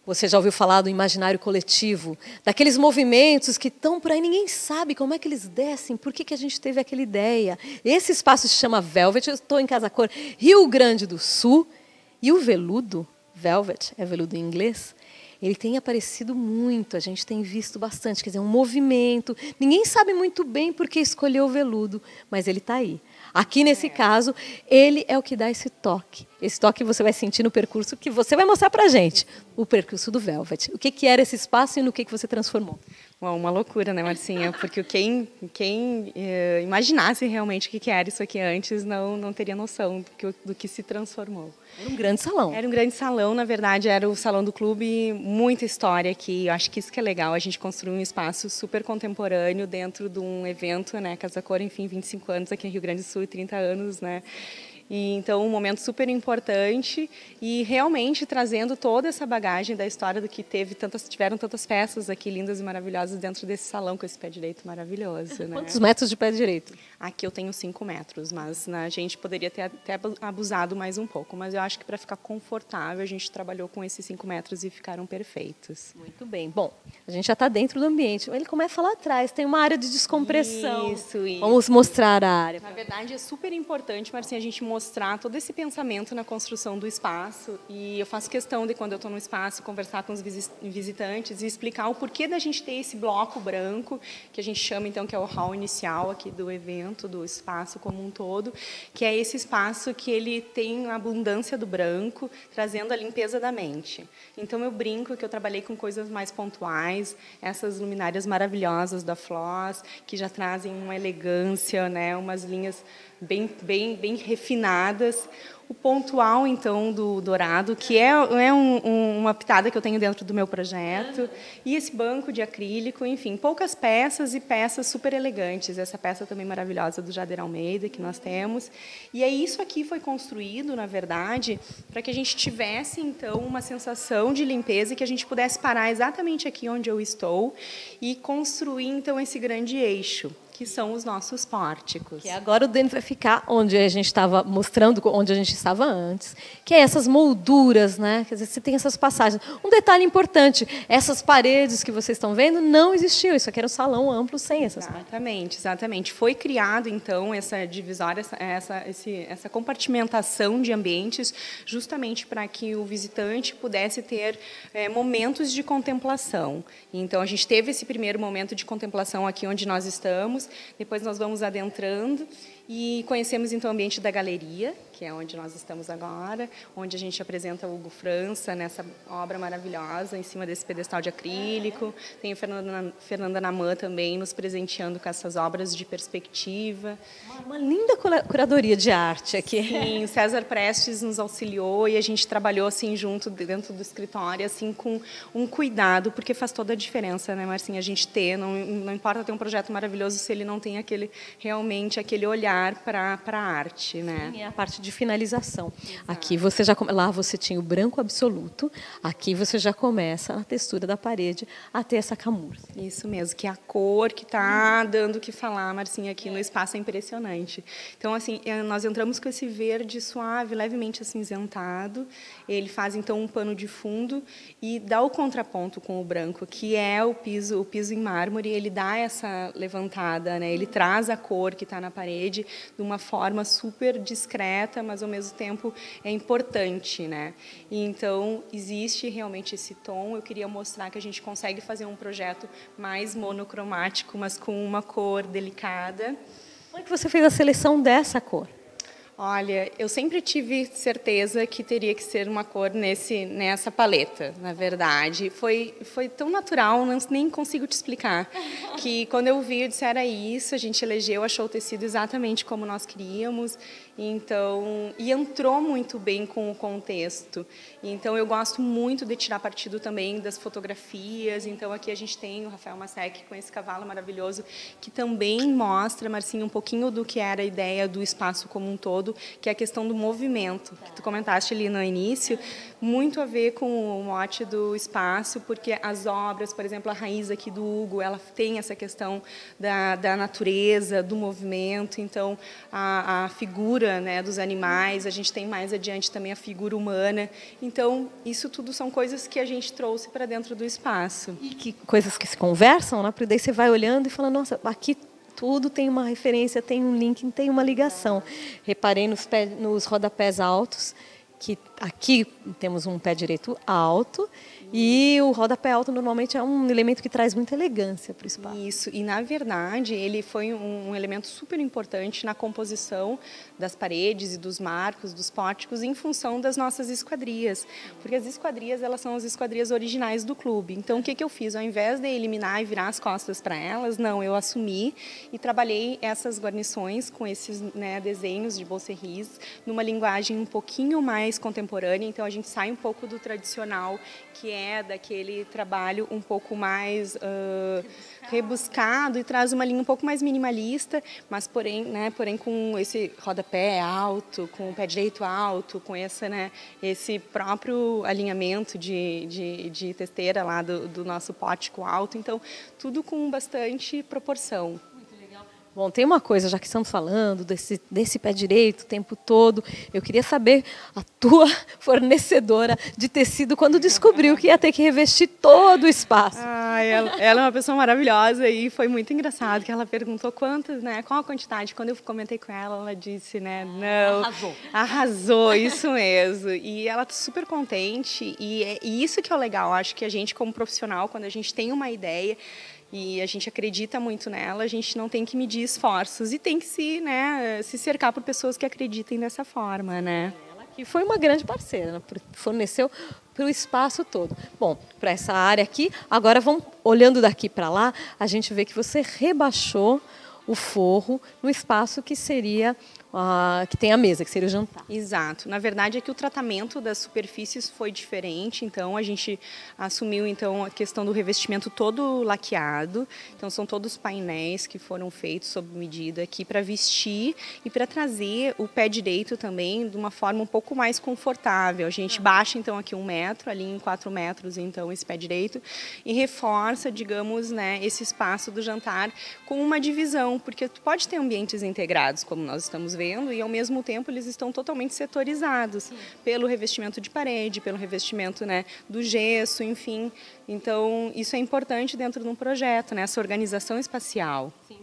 Você já ouviu falar do imaginário coletivo? Daqueles movimentos que estão por aí, ninguém sabe como é que eles descem, por que a gente teve aquela ideia. Esse espaço se chama Velvet, eu estou em Casa Cor, Rio Grande do Sul. E o veludo, Velvet, é veludo em inglês, ele tem aparecido muito, a gente tem visto bastante, quer dizer, um movimento. Ninguém sabe muito bem por que escolheu o veludo, mas ele está aí. Aqui, nesse caso, ele é o que dá esse toque. Esse toque você vai sentir no percurso que você vai mostrar para a gente. O percurso do Velvet. O que era esse espaço e no que você transformou? Bom, uma loucura, né, Marcinha? Porque quem imaginasse realmente o que era isso aqui antes não teria noção do que se transformou. Era um grande salão. Era um grande salão, na verdade, era o salão do clube, muita história aqui. Eu acho que isso que é legal, a gente construiu um espaço super contemporâneo dentro de um evento, né, Casa Cor, enfim, 25 anos aqui em Rio Grande do Sul e 30 anos, né? E, então, um momento super importante e realmente trazendo toda essa bagagem da história do que tiveram tantas peças aqui lindas e maravilhosas dentro desse salão com esse pé direito maravilhoso. Né? Quantos metros de pé direito? Aqui eu tenho 5 metros, mas a gente poderia ter até abusado mais um pouco. Mas eu acho que para ficar confortável, a gente trabalhou com esses 5 metros e ficaram perfeitos. Muito bem. Bom, a gente já está dentro do ambiente. Ele começa lá atrás, tem uma área de descompressão. Isso. Vamos mostrar a área. Na verdade, é super importante, Marcinha, a gente mostrar todo esse pensamento na construção do espaço. E eu faço questão de, quando eu estou no espaço, conversar com os visitantes e explicar o porquê da gente ter esse bloco branco, que a gente chama, então, que é o hall inicial aqui do evento, do espaço como um todo, que é esse espaço que ele tem a abundância do branco, trazendo a limpeza da mente. Então, eu brinco que eu trabalhei com coisas mais pontuais, essas luminárias maravilhosas da Floss, que já trazem uma elegância, né, umas linhas bem refinadas. O pontual, então, do dourado, que é uma pitada que eu tenho dentro do meu projeto. E esse banco de acrílico, enfim, poucas peças e peças super elegantes. Essa peça também maravilhosa do Jader Almeida, que nós temos. E aí isso aqui foi construído, na verdade, para que a gente tivesse, então, uma sensação de limpeza e que a gente pudesse parar exatamente aqui onde eu estou e construir, então, esse grande eixo, que são os nossos pórticos. Que agora o Dani vai ficar onde a gente estava mostrando, onde a gente estava antes, que é essas molduras, né? Quer dizer, você tem essas passagens. Um detalhe importante, essas paredes que vocês estão vendo não existiam, isso aqui era um salão amplo sem essas paredes. Exatamente. Foi criado, então, essa divisória, essa compartimentação de ambientes, justamente para que o visitante pudesse ter momentos de contemplação. Então, a gente teve esse primeiro momento de contemplação aqui onde nós estamos. Depois nós vamos adentrando e conhecemos então o ambiente da galeria, que é onde nós estamos agora, onde a gente apresenta o Hugo França nessa obra maravilhosa, em cima desse pedestal de acrílico. Tem a Fernanda Namã também nos presenteando com essas obras de perspectiva. Uma linda curadoria de arte aqui. Sim, César Prestes nos auxiliou e a gente trabalhou assim junto dentro do escritório, assim com um cuidado, porque faz toda a diferença, né, Marcinha, a gente ter, não importa ter um projeto maravilhoso se ele não tem realmente aquele olhar para a arte, né? Sim, é a parte de finalização. Exato. Aqui você lá você tinha o branco absoluto, aqui você já começa a textura da parede a ter essa camurça. Isso mesmo, que é a cor que está dando o que falar, Marcinha, aqui no espaço é impressionante. Então, assim, nós entramos com esse verde suave, levemente acinzentado, ele faz, então, um pano de fundo e dá o contraponto com o branco, que é o piso em mármore, ele dá essa levantada, né? Ele traz a cor que está na parede de uma forma super discreta, mas, ao mesmo tempo, é importante, né? E, então, existe realmente esse tom. Eu queria mostrar que a gente consegue fazer um projeto mais monocromático, mas com uma cor delicada. Como é que você fez a seleção dessa cor? Olha, eu sempre tive certeza que teria que ser uma cor nessa paleta, na verdade. Foi tão natural, nem consigo te explicar, que quando eu vi, eu disse, era isso, a gente elegeu, achou o tecido exatamente como nós queríamos, então, e entrou muito bem com o contexto. Então, eu gosto muito de tirar partido também das fotografias, então aqui a gente tem o Rafael Masek com esse cavalo maravilhoso, que também mostra, Marcinha, um pouquinho do que era a ideia do espaço como um todo, todo, que é a questão do movimento, que tu comentaste ali no início, muito a ver com o mote do espaço, porque as obras, por exemplo, a raiz aqui do Hugo, ela tem essa questão da natureza, do movimento, então a figura, né, dos animais, a gente tem mais adiante também a figura humana, então isso tudo são coisas que a gente trouxe para dentro do espaço. E que coisas que se conversam, né? Porque daí você vai olhando e fala, nossa, aqui tudo tem uma referência, tem um link, tem uma ligação. Reparei nos rodapés altos, que aqui temos um pé direito alto, e o rodapé alto normalmente é um elemento que traz muita elegância para o espaço. Isso, e na verdade ele foi um elemento super importante na composição das paredes e dos marcos, dos pórticos, em função das nossas esquadrias. Porque as esquadrias, elas são as esquadrias originais do clube. Então o que eu fiz? Ao invés de eliminar e virar as costas para elas, não, eu assumi e trabalhei essas guarnições com esses, né, desenhos de bolserris, numa linguagem um pouquinho mais contemporânea, então a gente sai um pouco do tradicional, que é daquele trabalho um pouco mais rebuscado e traz uma linha um pouco mais minimalista, mas porém com esse rodapé alto, com o pé direito alto, com esse próprio alinhamento de testeira lá do nosso pórtico alto, então tudo com bastante proporção. Bom, tem uma coisa, já que estamos falando desse pé direito o tempo todo, eu queria saber a tua fornecedora de tecido quando descobriu que ia ter que revestir todo o espaço. Ela é uma pessoa maravilhosa e foi muito engraçado que ela perguntou quantas, né, qual a quantidade. Quando eu comentei com ela disse, né, não, arrasou, isso mesmo. E ela está super contente e isso que é o legal. Acho que a gente como profissional, quando a gente tem uma ideia e a gente acredita muito nela, a gente não tem que medir esforços e tem que se cercar por pessoas que acreditem dessa forma, né? Ela que foi uma grande parceira, né? Forneceu para o espaço todo. Bom, para essa área aqui, agora vamos olhando daqui para lá, a gente vê que você rebaixou o forro no espaço que seria que tem a mesa, que seria o jantar. Exato. Na verdade é que o tratamento das superfícies foi diferente, então a gente assumiu então a questão do revestimento todo laqueado, então são todos painéis que foram feitos sob medida aqui para vestir e para trazer o pé direito também de uma forma um pouco mais confortável. A gente baixa então aqui 1 metro, ali em 4 metros então esse pé direito e reforça, digamos, né, esse espaço do jantar com uma divisão, porque tu pode ter ambientes integrados, como nós estamos vendo, e ao mesmo tempo eles estão totalmente setorizados pelo revestimento de parede, pelo revestimento, né, do gesso, enfim. Então, isso é importante dentro de um projeto, né, essa organização espacial. Sim.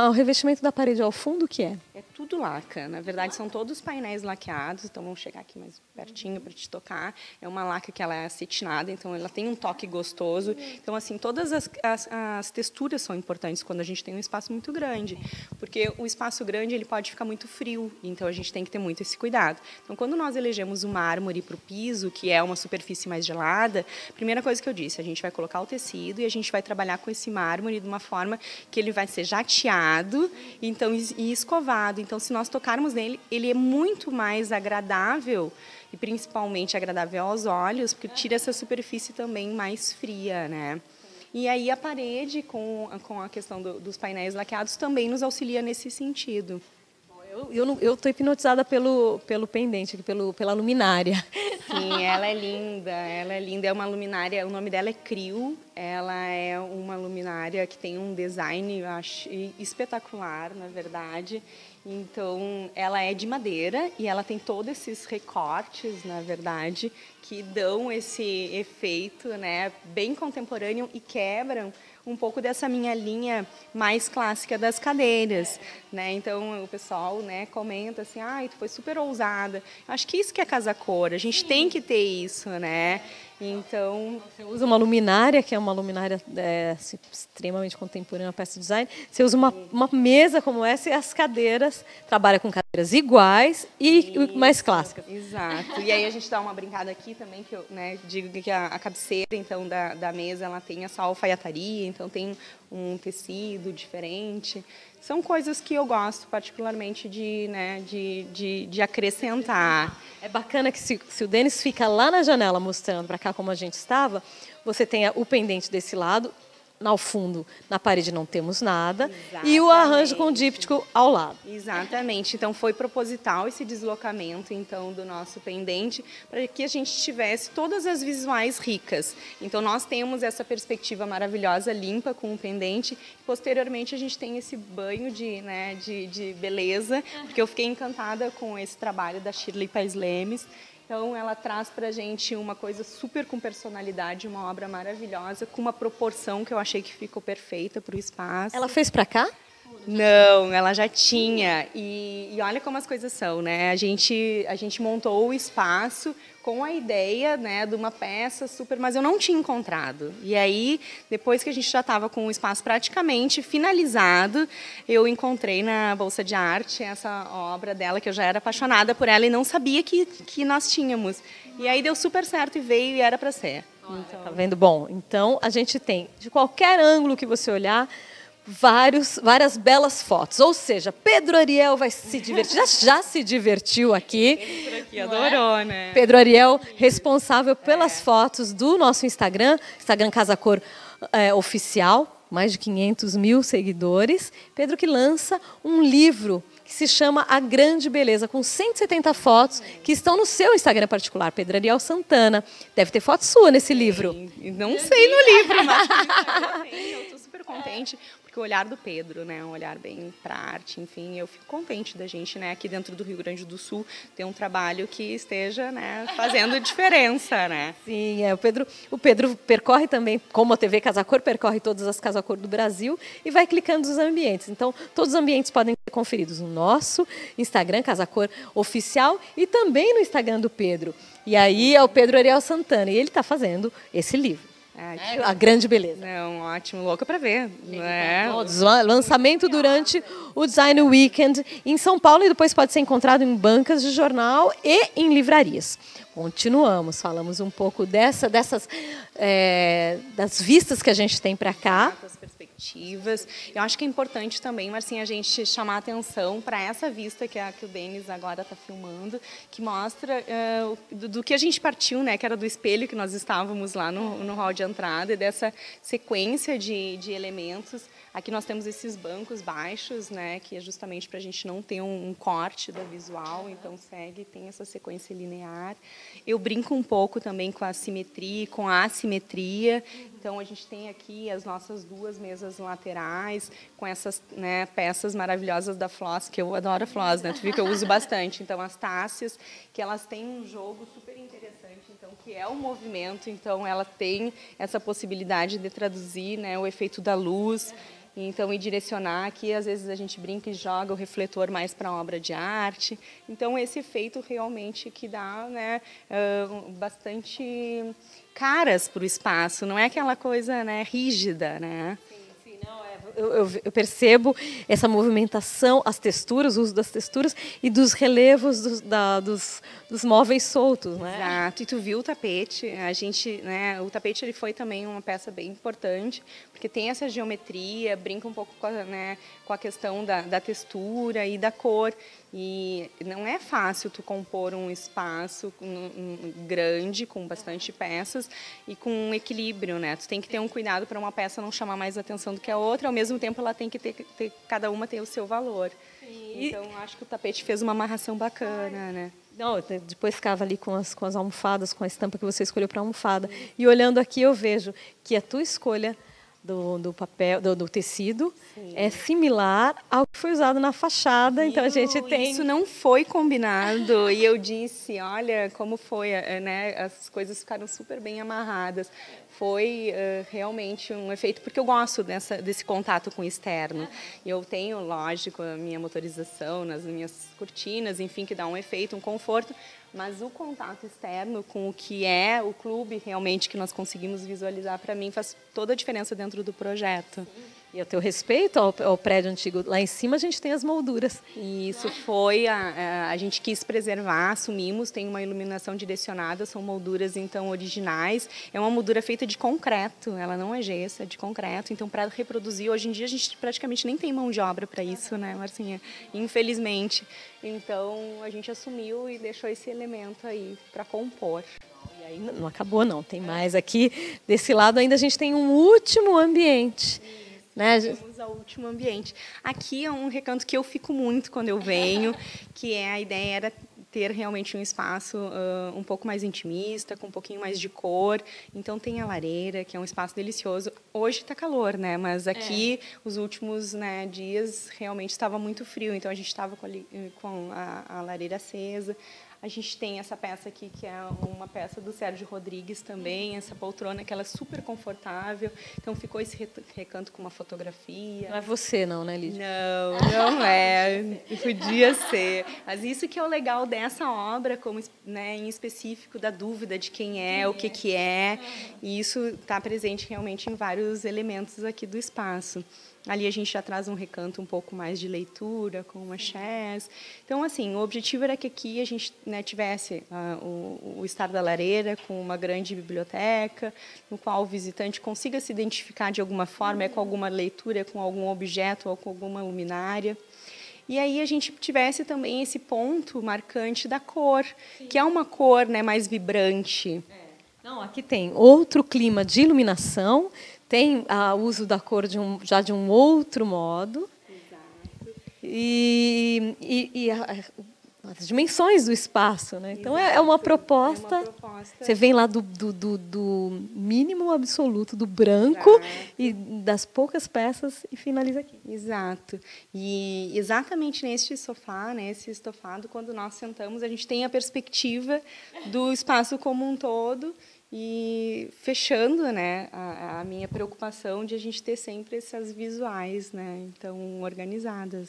O revestimento da parede ao fundo, o que é? É tudo laca. Na verdade, são todos painéis laqueados. Então, vamos chegar aqui mais pertinho para te tocar. É uma laca que ela é acetinada, então ela tem um toque gostoso. Então, assim, todas as texturas são importantes quando a gente tem um espaço muito grande, porque o espaço grande ele pode ficar muito frio, então a gente tem que ter muito esse cuidado. Então, quando nós elegemos o mármore para o piso, que é uma superfície mais gelada, a primeira coisa que eu disse, a gente vai colocar o tecido e a gente vai trabalhar com esse mármore de uma forma que ele vai ser jateado, então, e escovado. Então, se nós tocarmos nele, ele é muito mais agradável e principalmente agradável aos olhos, porque tira essa superfície também mais fria, né? E aí a parede, com a questão dos painéis laqueados, também nos auxilia nesse sentido. Eu estou hipnotizada pelo pendente, pela luminária. Sim, ela é linda, é uma luminária, o nome dela é Crio, ela é uma luminária que tem um design, eu acho, espetacular, na verdade. Então, ela é de madeira e ela tem todos esses recortes, na verdade, que dão esse efeito, né, bem contemporâneo e quebram um pouco dessa minha linha mais clássica das cadeiras, né? Então o pessoal, né, comenta assim, tu foi super ousada. Acho que isso que é casa cor, a gente tem que ter isso, né? Então você usa uma luminária que é uma luminária extremamente contemporânea, uma peça de design. Você usa uma mesa como essa e as cadeiras trabalha com cadeiras iguais e mais clássicas. Exato. E aí a gente dá uma brincada aqui também que eu, né, digo que a cabeceira então da mesa ela tem essa alfaiataria, então tem um tecido diferente. São coisas que eu gosto particularmente de acrescentar. É bacana que se o Denis fica lá na janela mostrando para cá como a gente estava, você tem o pendente desse lado, ao fundo, na parede não temos nada, e o arranjo com o díptico ao lado. Exatamente. Então, foi proposital esse deslocamento, então, do nosso pendente, para que a gente tivesse todas as visuais ricas. Então, nós temos essa perspectiva maravilhosa, limpa, com o pendente. Posteriormente, a gente tem esse banho de beleza, porque eu fiquei encantada com esse trabalho da Shirley Paes Lemes. Então, ela traz para a gente uma coisa super com personalidade, uma obra maravilhosa, com uma proporção que eu achei que ficou perfeita para o espaço. Ela fez para cá? Não, ela já tinha. E olha como as coisas são, né? A gente montou o espaço com a ideia, né, de uma peça super, mas eu não tinha encontrado. E aí, depois que a gente já estava com o espaço praticamente finalizado, eu encontrei na Bolsa de Arte essa obra dela, que eu já era apaixonada por ela e não sabia que nós tínhamos. E aí deu super certo e veio e era para ser. Então, tá vendo? Bom, então a gente tem, de qualquer ângulo que você olhar, várias belas fotos. Ou seja, Pedro Ariel vai se divertir. Já se divertiu aqui. Adorou, né? Pedro Ariel, responsável pelas fotos do nosso Instagram Casa Cor Oficial, mais de 500 mil seguidores. Pedro que lança um livro que se chama A Grande Beleza, com 170 fotos que estão no seu Instagram particular, Pedro Ariel Santana. Deve ter foto sua nesse livro. Não sei no livro, mas eu estou super contente, porque o olhar do Pedro, né, um olhar bem para arte, enfim, eu fico contente da gente, né, aqui dentro do Rio Grande do Sul, ter um trabalho que esteja, né, fazendo diferença, né? Sim, o Pedro percorre também, como a TV Casa Cor, percorre todas as Casa Cor do Brasil e vai clicando nos ambientes. Então, todos os ambientes podem ser conferidos no nosso Instagram, Casa Cor Oficial, e também no Instagram do Pedro. E aí é o Pedro Ariel Santana, e ele está fazendo esse livro. A Grande Beleza. Não, ótimo, louca para ver. Lançamento durante o Design Weekend em São Paulo e depois pode ser encontrado em bancas de jornal e em livrarias. Continuamos, falamos um pouco das vistas que a gente tem para cá. As perspectivas. Eu acho que é importante também, Marcinha, a gente chamar a atenção para essa vista que o Denis agora está filmando, que mostra do que a gente partiu, né, que era do espelho que nós estávamos lá no hall de entrada, e dessa sequência de elementos. Aqui nós temos esses bancos baixos, né, que é justamente para a gente não ter um corte da visual, então tem essa sequência linear. Eu brinco um pouco também com a simetria, com a assimetria. Então, a gente tem aqui as nossas duas mesas laterais, com essas, né, peças maravilhosas da Floss, que eu adoro a Floss, né? Tu viu que eu uso bastante. Então, as táceas, que elas têm um jogo super interessante, então, que é o movimento. Então, ela tem essa possibilidade de traduzir, né, o efeito da luz. Então, e direcionar aqui, às vezes a gente brinca e joga o refletor mais para a obra de arte. Então, esse efeito realmente que dá, né, bastante caras para o espaço, não é aquela coisa, né, rígida, né? Sim, não, eu percebo essa movimentação, as texturas, o uso das texturas e dos relevos dos móveis soltos, né? Exato. E tu viu o tapete? A gente, né, o tapete ele foi também uma peça bem importante, porque tem essa geometria, brinca um pouco com a questão da textura e da cor. E não é fácil tu compor um espaço grande, com bastante peças e com um equilíbrio, né? Tu tem que ter um cuidado para uma peça não chamar mais atenção do que a outra, ao mesmo tempo ela tem que ter cada uma tem o seu valor. Então, acho que o tapete fez uma amarração bacana, né? Não, depois ficava ali com as almofadas, com a estampa que você escolheu para a almofada. E olhando aqui eu vejo que a tua escolha do papel, do tecido, sim, é similar ao que foi usado na fachada. Então a gente tem... Isso não foi combinado. E eu disse, olha como foi, né? As coisas ficaram super bem amarradas. Foi realmente um efeito, porque eu gosto desse contato com o externo. Eu tenho, lógico, a minha motorização nas minhas cortinas, enfim, que dá um efeito, um conforto, mas o contato externo com o que é o clube realmente que nós conseguimos visualizar, para mim, faz toda a diferença dentro do projeto. E a teu respeito ao prédio antigo, lá em cima a gente tem as molduras. E isso foi, a gente quis preservar, assumimos, tem uma iluminação direcionada, são molduras então originais. É uma moldura feita de concreto, ela não é gesso, é de concreto. Então, para reproduzir, hoje em dia a gente praticamente nem tem mão de obra para isso, né, Marcinha? Infelizmente. Então, a gente assumiu e deixou esse elemento aí para compor. E E aí não acabou, não. Tem mais aqui. Desse lado ainda a gente tem um último ambiente. Né? Vamos ao último ambiente. Aqui é um recanto que eu fico muito quando eu venho, que a ideia era ter realmente um espaço um pouco mais intimista, com um pouquinho mais de cor. Então, tem a lareira, que é um espaço delicioso. Hoje está calor, né? Mas aqui, os últimos, né, dias, realmente estava muito frio. Então, a gente estava com a lareira acesa. A gente tem essa peça aqui, que é uma peça do Sérgio Rodrigues também, essa poltrona, que ela é super confortável. Então, ficou esse recanto com uma fotografia. Não é você, não, né, Lídia? Não é. Podia ser. Mas isso que é o legal dessa obra, como, né, em específico, da dúvida de quem é, o que é. E isso está presente realmente em vários elementos aqui do espaço. Ali a gente já traz um recanto um pouco mais de leitura, com uma chaise. Então, assim, o objetivo era que aqui a gente, né, tivesse o estar da lareira com uma grande biblioteca, no qual o visitante consiga se identificar de alguma forma, com alguma leitura, com algum objeto ou com alguma luminária. E aí a gente tivesse também esse ponto marcante da cor, que é uma cor, né, mais vibrante. Não, aqui tem outro clima de iluminação, tem o uso da cor já de um outro modo. Exato. E as dimensões do espaço, né? Então, é uma proposta. Você vem lá do mínimo absoluto, do branco, e das poucas peças, e finaliza aqui. Exato. E exatamente neste sofá, né, esse estofado, quando nós sentamos, a gente tem a perspectiva do espaço como um todo. E fechando, né, a minha preocupação de a gente ter sempre essas visuais, né, então organizadas,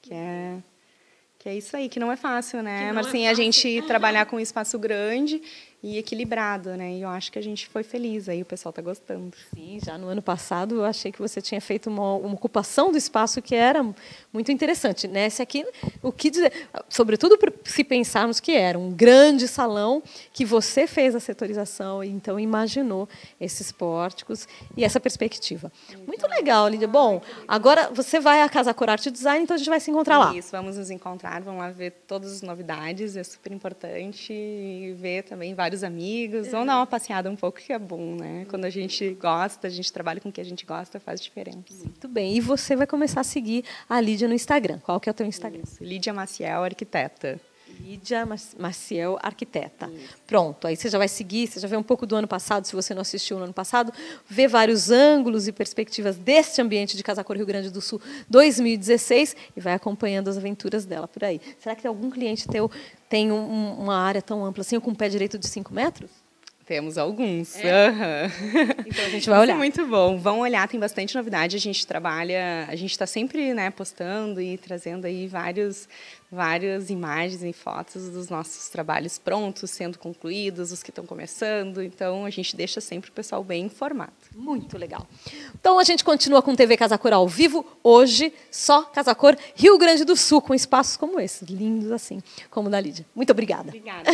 que é isso aí, que não é fácil, né, Marcinha, a gente trabalhar com um espaço grande e equilibrado, né, e eu acho que a gente foi feliz, aí o pessoal está gostando. Sim, já no ano passado eu achei que você tinha feito uma ocupação do espaço que era muito interessante. Nesse aqui, o que dizer, sobretudo se pensarmos que era um grande salão, que você fez a setorização e então imaginou esses pórticos e essa perspectiva. Muito legal, Lídia. Bom, agora você vai à Casa Cor Arte Design, então a gente vai se encontrar lá. Isso, vamos nos encontrar, vamos lá ver todas as novidades, é super importante, e ver também vários amigos, vamos dar uma passeada um pouco, que é bom, né? Quando a gente gosta, a gente trabalha com o que a gente gosta, faz diferença. Muito bem, e você vai começar a seguir a Lídia no Instagram. Qual que é o teu Instagram? Isso. Lídia Maciel, arquiteta. Lídia Maciel, arquiteta. Isso. Pronto, aí você já vai seguir, você já vê um pouco do ano passado, se você não assistiu no ano passado, vê vários ângulos e perspectivas deste ambiente de Casa Cor Rio Grande do Sul 2016 e vai acompanhando as aventuras dela por aí. Será que algum cliente teu tem uma área tão ampla assim, com um pé direito de 5 metros? Temos alguns. Então a gente vai olhar. Isso é muito bom. Vão olhar, tem bastante novidade. A gente trabalha, a gente está sempre, né, postando e trazendo aí várias imagens e fotos dos nossos trabalhos prontos, sendo concluídos, os que estão começando. Então a gente deixa sempre o pessoal bem informado. Muito legal. Então a gente continua com TV Casa Cor ao vivo. Hoje, só Casa Cor Rio Grande do Sul, com espaços como esses, lindos assim, como o da Lídia. Muito obrigada. Obrigada.